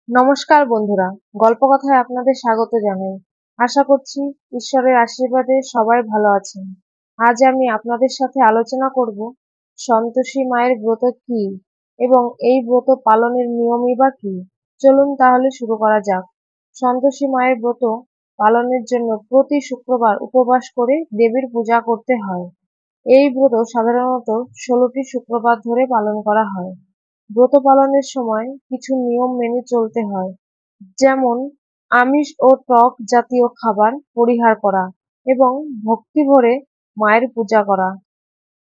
নমস্কার বন্ধুরা, গল্পকথায় আপনাদের স্বাগত জানাই। আশা করছি ঈশ্বরের আশীর্বাদে সবাই ভালো আছেন। আজ আমি আপনাদের সাথে আলোচনা করব সন্তোষী মায়ের ব্রত কি এবং এই ব্রত পালনের নিয়মই বা কি। চলুন তাহলে শুরু করা যাক। সন্তোষী মায়ের ব্রত পালনের জন্য প্রতি শুক্রবার উপবাস করে দেবীর পূজা করতে হয়। এই ব্রত সাধারণত 16টি শুক্রবার ধরে পালন করা হয়। ব্রত পালনের সময় কিছু নিয়ম মেনে চলতে হয়, যেমন আমিষ ও টক জাতীয় খাবার পরিহার করা এবং ভক্তি ভরে মায়ের পূজা করা।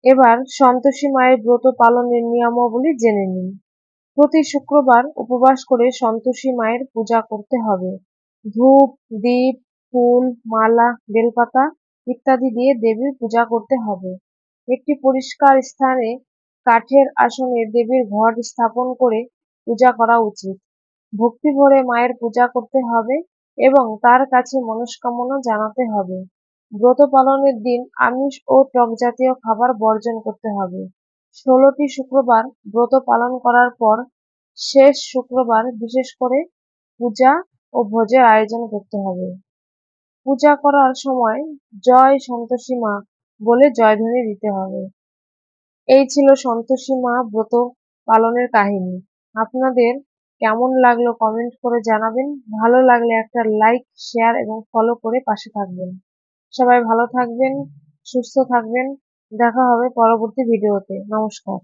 এবার সন্তোষী মায়ের ব্রত পালনের নিয়মাবলী জেনে নিন। প্রতি শুক্রবার উপবাস করে সন্তোষী মায়ের পূজা করতে হবে। ধূপ, দীপ, ফুল, মালা, বেলপাতা ইত্যাদি দিয়ে দেবীর পূজা করতে হবে। একটি পরিষ্কার স্থানে কাঠের আসনে দেবীর ঘট স্থাপন করে পূজা করা উচিত। ভক্তি ভরে মায়ের পূজা করতে হবে এবং তার কাছে মনস্কামনা জানাতে হবে। ব্রত পালনের দিন আমিষ ও টক জাতীয় খাবার বর্জন করতে হবে। 16টি শুক্রবার ব্রত পালন করার পর শেষ শুক্রবার বিশেষ করে পূজা ও ভোজের আয়োজন করতে হবে। পূজা করার সময় জয় সন্তোষী মা বলে জয়ধ্বনি দিতে হবে। এই ছিল সন্তোষী মা ব্রত পালনের কাহিনী। আপনাদের কেমন লাগলো কমেন্ট করে জানাবেন। ভালো লাগলে একটা লাইক, শেয়ার এবং ফলো করে পাশে থাকবেন। সবাই ভালো থাকবেন, সুস্থ থাকবেন। দেখা হবে পরবর্তী ভিডিওতে। নমস্কার।